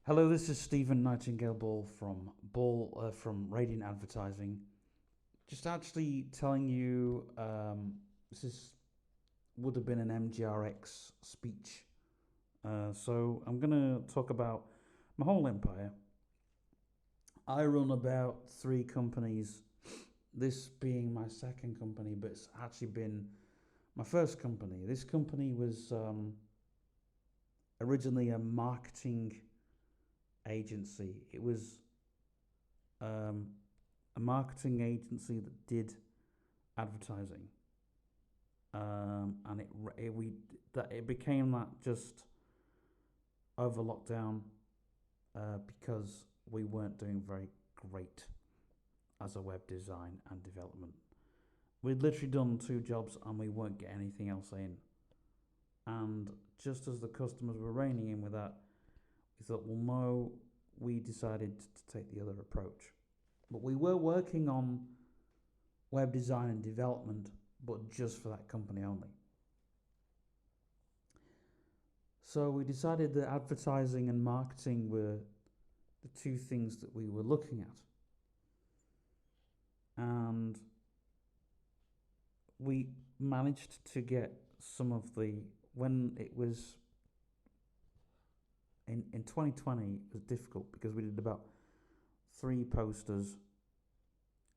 Hello, this is Stephen Nightingale Ball from Radiant Advertising. Just actually telling you, this is would have been an MGRX speech. So I'm gonna talk about my whole empire. I run about three companies. This being my second company, but it's actually been my first company. This company was originally a marketing agency. It was um, a marketing agency that did advertising, and it became that just over lockdown because we weren't doing very great as a web design and development. We'd literally done two jobs and we weren't getting anything else in. And just as the customers were reining in with that, we thought, well, no, we decided to take the other approach. But we were working on web design and development, but just for that company only. So we decided that advertising and marketing were the two things that we were looking at. And we managed to get some of when it was in 2020, it was difficult because we did about three posters,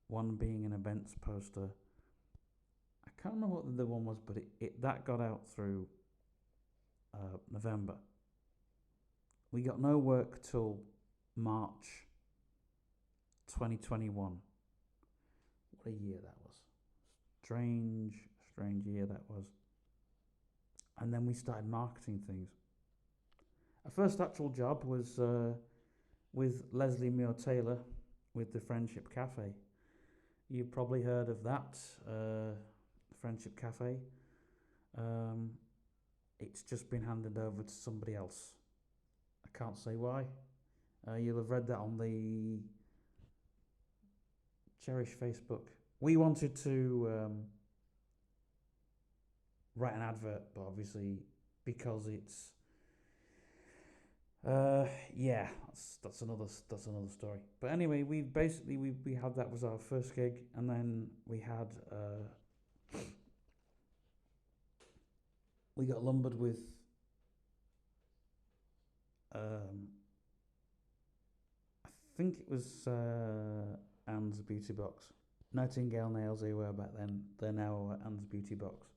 one being an events poster. I can't remember what the other one was, but that got out through November. We got no work till March 2021. What a year that was. Strange year that was. And then we started marketing things. Our first actual job was with Leslie Muir Taylor with the Friendship Cafe. You've probably heard of that, Friendship Cafe. It's just been handed over to somebody else. I can't say why. You'll have read that on the Cherish Facebook. We wanted to write an advert, but obviously because it's yeah, that's another story. But anyway, we had that was our first gig, and then we got lumbered with um, I think it was Anne's Beauty Box. Nightingale Nails they were back then. They're now Anne's Beauty Box.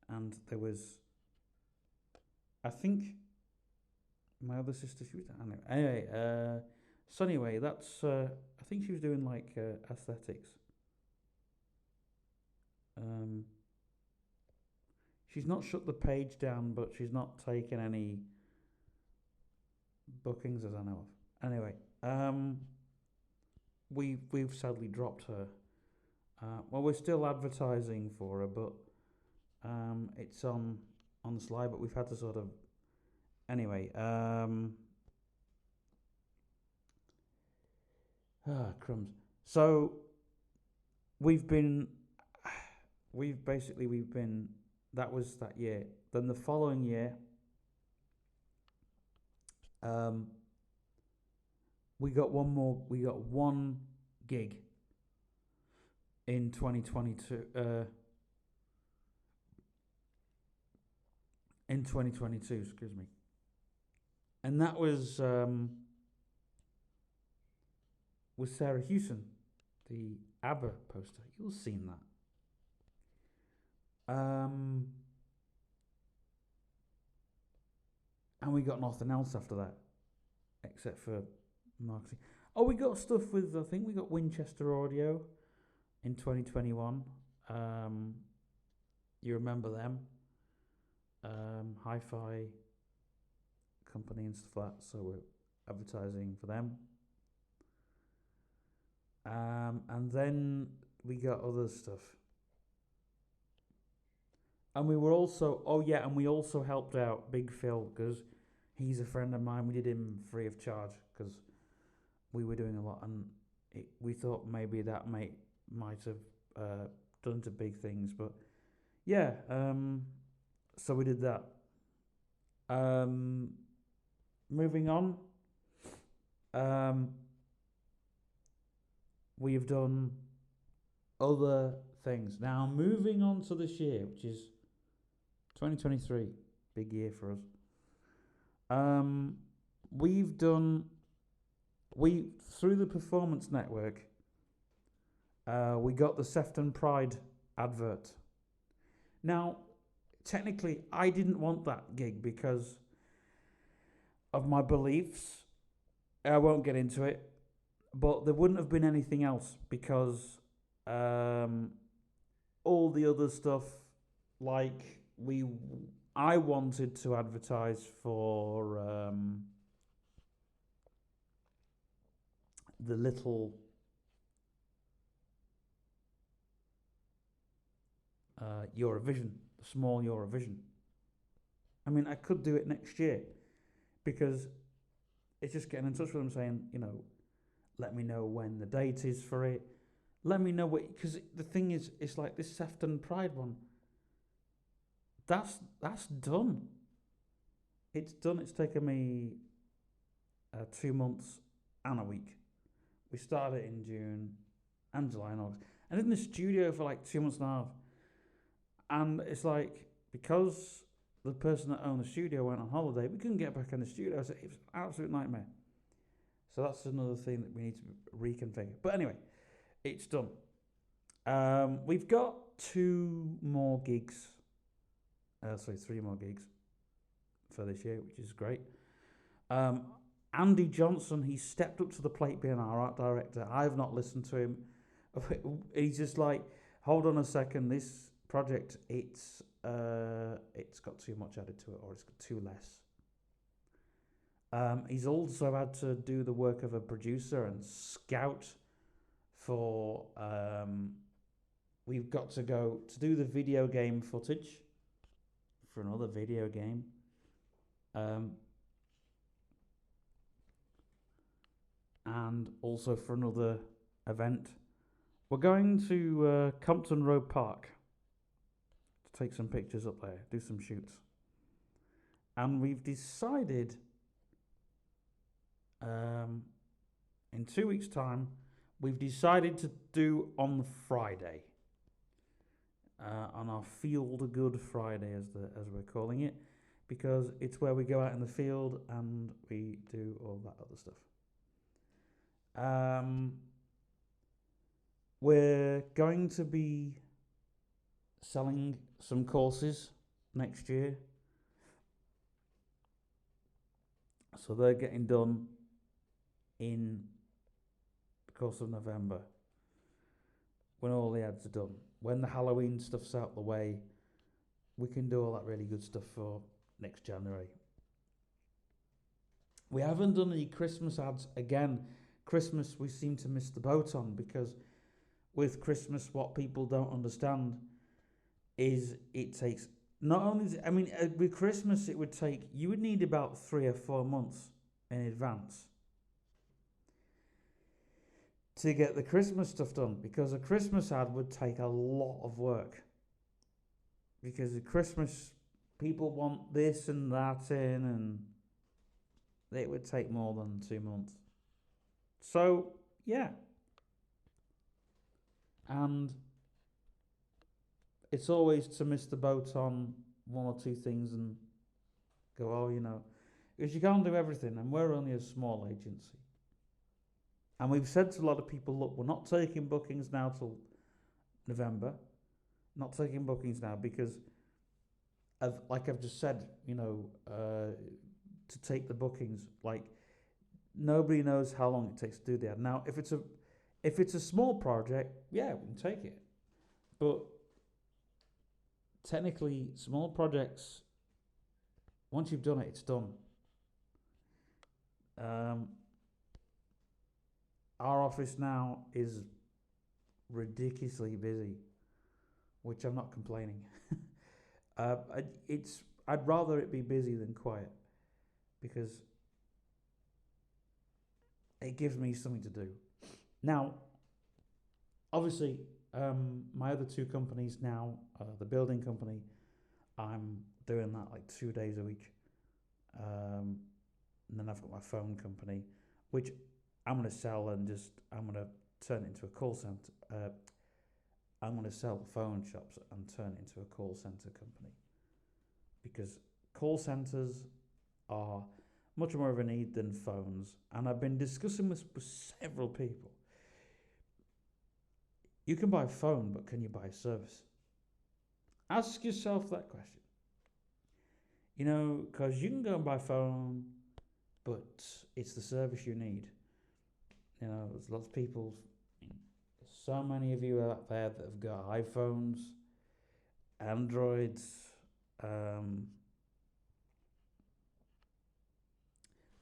And there was, I think, my other sister. She was anyway. So anyway, that's. I think she was doing like aesthetics. Um, she's not shut the page down, but she's not taken any bookings as I know of. Anyway, we've sadly dropped her. Well, we're still advertising for her, but it's on the slide. But we've had to sort of anyway. Crumbs. So we've been we've been that was that year. Then the following year, um, we got one gig in 2022. In 2022, excuse me, and that was with Sarah Hewson, the ABBA poster. You'll seen that. And we got nothing else after that, except for marketing. Oh, we got stuff with I think we got Winchester Audio in 2021. You remember them? Hi-fi company and stuff like that. So we're advertising for them. And then we got other stuff. And we were also, oh yeah, and we also helped out Big Phil because he's a friend of mine. We did him free of charge because we were doing a lot, and we thought maybe that might have done to big things, but yeah. So we did that. Um, moving on, um, we've done other things. Now, moving on to this year, which is 2023, big year for us. We've done through the Performance Network. We got the Sefton Pride advert. Now, technically, I didn't want that gig because of my beliefs. I won't get into it, but there wouldn't have been anything else because all the other stuff, like I wanted to advertise for the little Eurovision, the small Eurovision. I mean, I could do it next year because it's just getting in touch with them saying, let me know when the date is for it. Let me know what, because the thing is, it's like this Sefton Pride one. That's done. It's done. It's taken me 2 months and a week. We started in June and July and August. I did in the studio for like 2 months and a half. And it's like, because the person that owned the studio went on holiday, we couldn't get back in the studio. So it was an absolute nightmare. So that's another thing that we need to reconfigure. But anyway, it's done. We've got 2 more gigs. 3 more gigs for this year, which is great. Andy Johnson, he stepped up to the plate being our art director. I've not listened to him. He's just like, hold on a second, this project, it's got too much added to it, or it's got too less. He's also had to do the work of a producer and scout for. We've got to go to do the video game footage for another video game. And also for another event. We're going to Compton Road Park to take some pictures up there, do some shoots. And we've decided in 2 weeks' time, we've decided to do on Friday, on our Field Good Friday, as we're calling it, because it's where we go out in the field and we do all that other stuff. We're going to be selling some courses next year. So they're getting done in the course of November, when all the ads are done. When the Halloween stuff's out the way, we can do all that really good stuff for next January. We haven't done any Christmas ads. Again, Christmas we seem to miss the boat on, because with Christmas what people don't understand is it takes not only, with Christmas you would need about 3 or 4 months in advance to get the Christmas stuff done, because a Christmas ad would take a lot of work, because at Christmas people want this and that in, and it would take more than 2 months. So yeah, and it's always to miss the boat on 1 or 2 things and go, because you can't do everything, and we're only a small agency. And we've said to a lot of people, look, we're not taking bookings now till November. Not taking bookings now because, like I've just said, to take the bookings, like nobody knows how long it takes to do the ad. Now, if it's a small project, yeah, we can take it. But technically, small projects, once you've done it, it's done. Our office now is ridiculously busy, which I'm not complaining. I'd rather it be busy than quiet, because it gives me something to do. Now, obviously, my other 2 companies now, the building company, I'm doing that like 2 days a week. and then I've got my phone company, which I'm going to sell and I'm going to turn it into a call center. I'm going to sell phone shops and turn it into a call center company, because call centers are much more of a need than phones. And I've been discussing this with several people. You can buy a phone, but can you buy a service? Ask yourself that question. Because you can go and buy a phone, but it's the service you need. There's lots of people, so many of you out there that have got iPhones, Androids,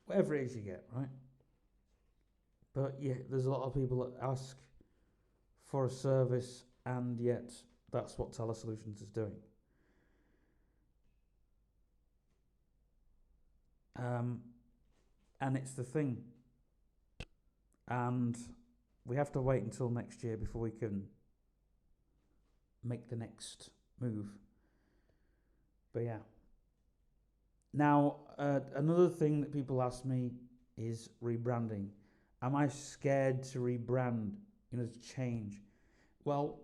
whatever it is you get, right? But yeah, there's a lot of people that ask for a service, and yet that's what Telesolutions is doing. And it's the thing. And we have to wait until next year before we can make the next move. But yeah. Now, another thing that people ask me is rebranding. Am I scared to rebrand, to change? Well,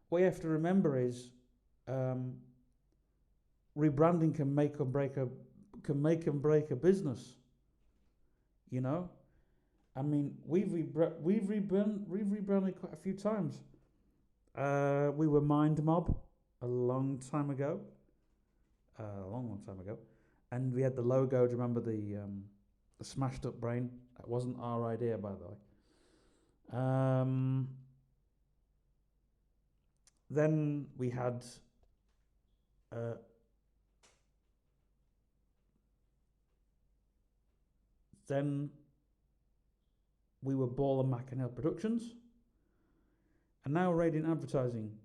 what you have to remember is rebranding can make and break a business. I mean, we've rebranded quite a few times. We were Mind Mob a long time ago, long time ago, and we had the logo. Do you remember the smashed up brain? That wasn't our idea, by the way. Then we had then we were Ball and McInerney Productions, and now Radiant Advertising.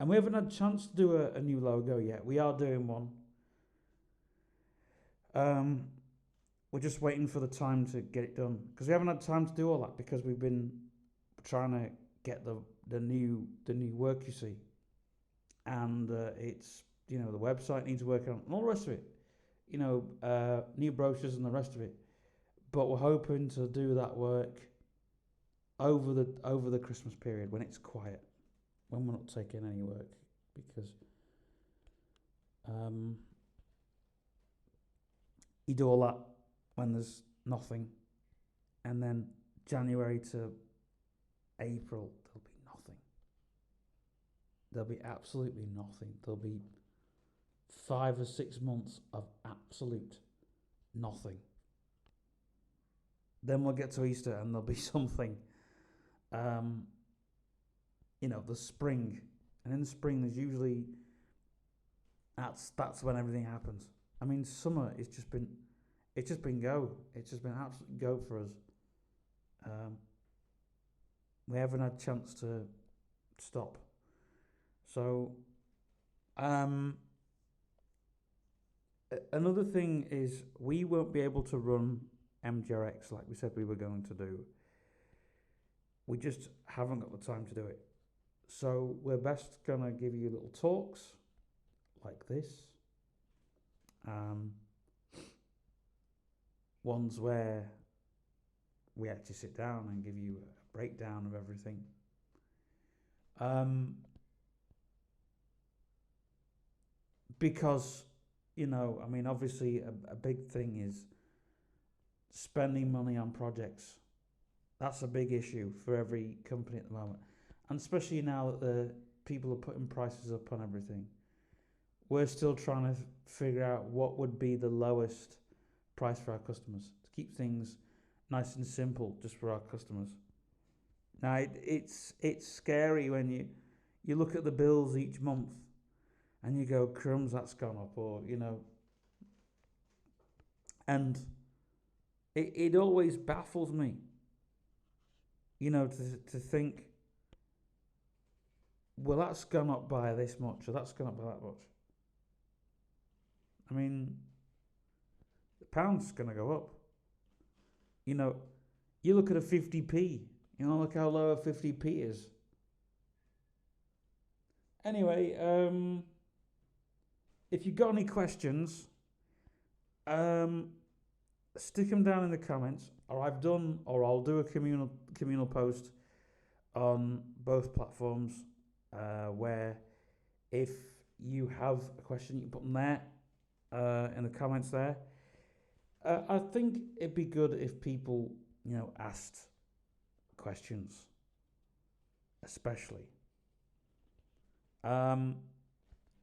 And we haven't had a chance to do a new logo yet. We are doing one. We're just waiting for the time to get it done, because we haven't had time to do all that, because we've been trying to get the new work, you see. And it's, the website needs work on, and all the rest of it. New brochures and the rest of it. But we're hoping to do that work over the Christmas period, when it's quiet, when we're not taking any work, because you do all that when there's nothing, and then January to April there'll be nothing. There'll be absolutely nothing. There'll be 5 or 6 months of absolute nothing. Then we'll get to Easter and there'll be something. The spring, and in the spring there's usually that's when everything happens. I mean, summer it's just been go. It's just been absolute go for us. We haven't had a chance to stop. So, another thing is we won't be able to run MGRX like we said we were going to do. We just haven't got the time to do it. So we're best going to give you little talks like this. Ones where we actually sit down and give you a breakdown of everything. Because, obviously a big thing is spending money on projects. That's a big issue for every company at the moment. And especially now that the people are putting prices up on everything. We're still trying to figure out what would be the lowest price for our customers, to keep things nice and simple just for our customers. Now, it's scary when you look at the bills each month and you go, crumbs, that's gone up, or, and it always baffles me, to think, well, that's gone up by this much, or that's gone up by that much. I mean, the pound's going to go up. You look at a 50p. Look how low a 50p is. Anyway, if you've got any questions, stick them down in the comments, or I'll do a communal post on both platforms, where if you have a question, you can put them there, in the comments there. I think it'd be good if people, asked questions, especially. Um,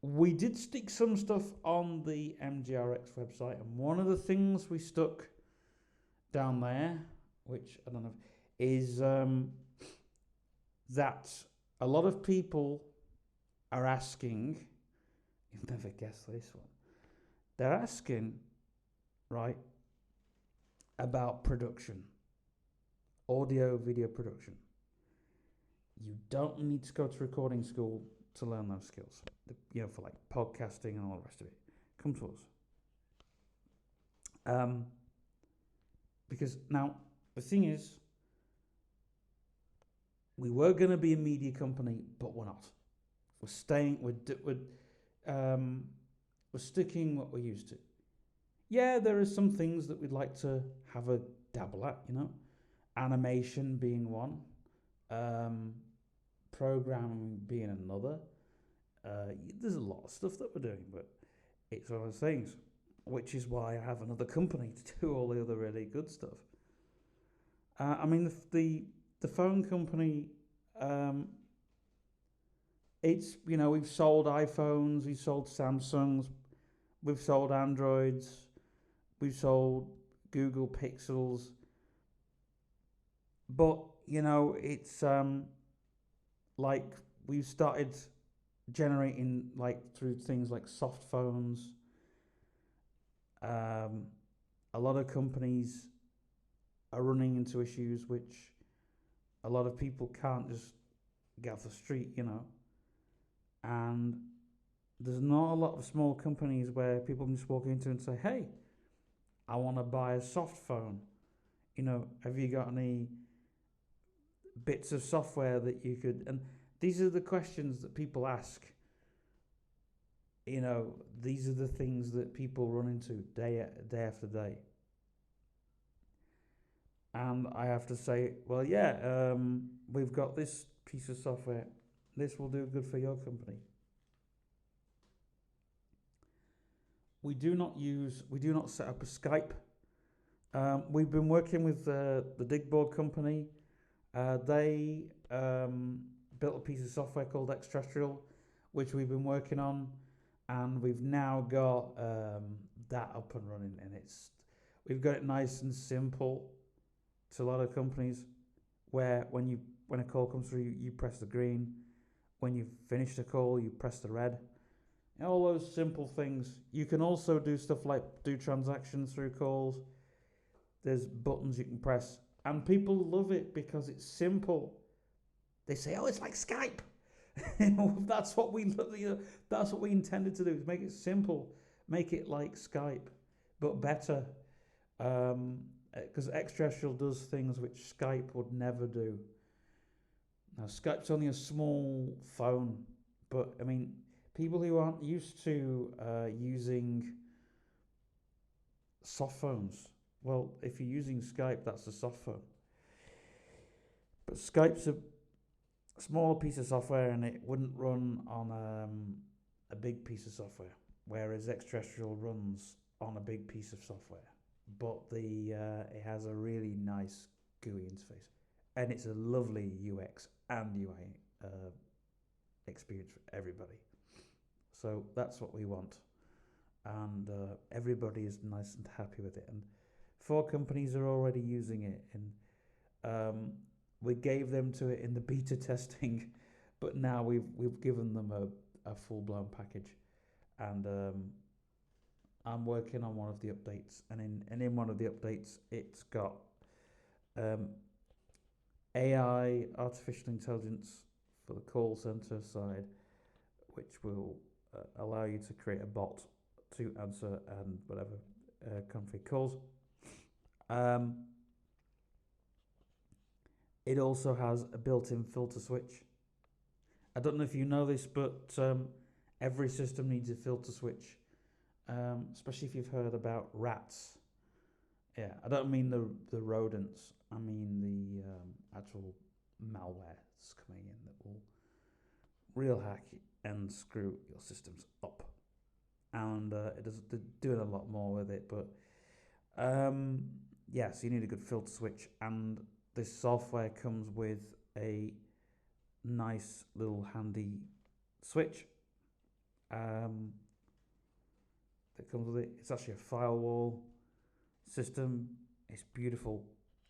we did stick some stuff on the MGRX website, and one of the things we stuck down there, which I don't know, is that a lot of people are asking. You'll never guess this one. They're asking, right, about production, audio, video production. You don't need to go to recording school to learn those skills. For like podcasting and all the rest of it. Come to us. Because now the thing is, we were going to be a media company, but we're not. We're staying. We're sticking what we're used to. Yeah, there are some things that we'd like to have a dabble at. Animation being one, programming being another. There's a lot of stuff that we're doing, but it's one of those things, which is why I have another company to do all the other really good stuff. I mean, the phone company, it's, we've sold iPhones, we've sold Samsungs, we've sold Androids, we've sold Google Pixels, but it's like we've started generating like through things like soft phones. A lot of companies are running into issues which a lot of people can't just get off the street, and there's not a lot of small companies where people can just walk into and say, hey, I want to buy a soft phone. Have you got any bits of software that you could? And these are the questions that people ask. These are the things that people run into day after day. And I have to say, well, yeah, we've got this piece of software. This will do good for your company. We do not set up a Skype. We've been working with the Digboard company. They built a piece of software called Extraterrestrial, which we've been working on, and we've now got that up and running, and we've got it nice and simple. To a lot of companies, where when a call comes through, you press the green. When you finish the call, you press the red. And all those simple things. You can also do stuff like do transactions through calls. There's buttons you can press, and people love it because it's simple. They say, "Oh, it's like Skype." That's what we that's what we intended to do, is make it simple, make it like Skype, but better. Because Extraterrestrial does things which Skype would never do. Now, Skype's only a small phone, but I mean, people who aren't used to using soft phones, well, if you're using Skype, that's a soft phone. But Skype's a smaller piece of software, and it wouldn't run on a big piece of software, whereas Extraterrestrial runs on a big piece of software. But it has a really nice GUI interface, and it's a lovely UX and UI experience for everybody. So that's what we want, and everybody is nice and happy with it. And 4 companies are already using it, and we gave them to it in the beta testing, but now we've given them a full blown package, and I'm working on one of the updates, and in one of the updates, it's got AI, artificial intelligence, for the call center side, which will allow you to create a bot to answer and whatever config calls. It also has a built-in filter switch. I don't know if you know this, but every system needs a filter switch. Especially if you've heard about rats. Yeah, I don't mean the rodents. I mean the actual malware that's coming in that will real hack and screw your systems up. And they're doing a lot more with it, but um, yeah, so you need a good filter switch, and this software comes with a nice little handy switch um, that comes with it. It's actually a firewall system. It's beautiful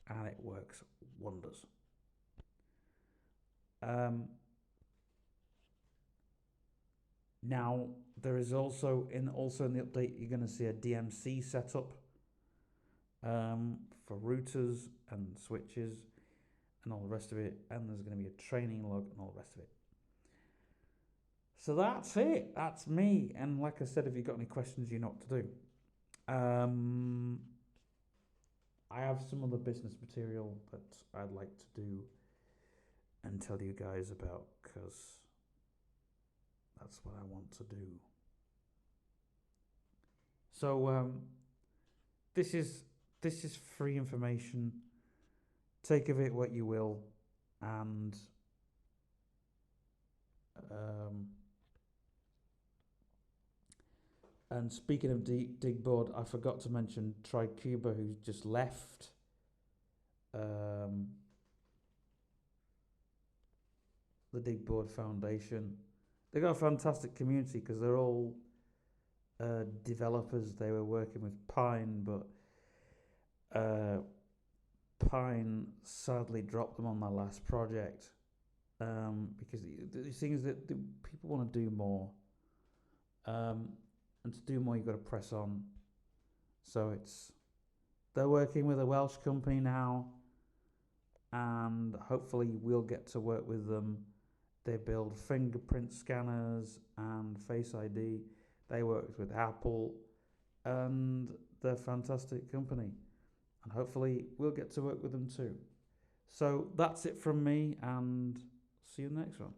and it works wonders. Um, Now there is also in the update you're going to see a DMC setup for routers and switches and all the rest of it, and there's going to be a training log and all the rest of it. So that's it. That's me. And like I said, if you've got any questions, you know what to do. I have some other business material that I'd like to do and tell you guys about because that's what I want to do. So this is this is free information. Take of it what you will, and um, speaking of Digboard, I forgot to mention Tricuba, who's just left. Um, the Digboard Foundation. They got a fantastic community because they're all developers. They were working with Pine, but Pine sadly dropped them on their last project because the thing is that people want to do more, and to do more you've got to press on. So they're working with a Welsh company now, and hopefully we'll get to work with them. They build fingerprint scanners and Face ID. They worked with Apple, and they're a fantastic company. And hopefully we'll get to work with them too. So that's it from me, and see you in the next one.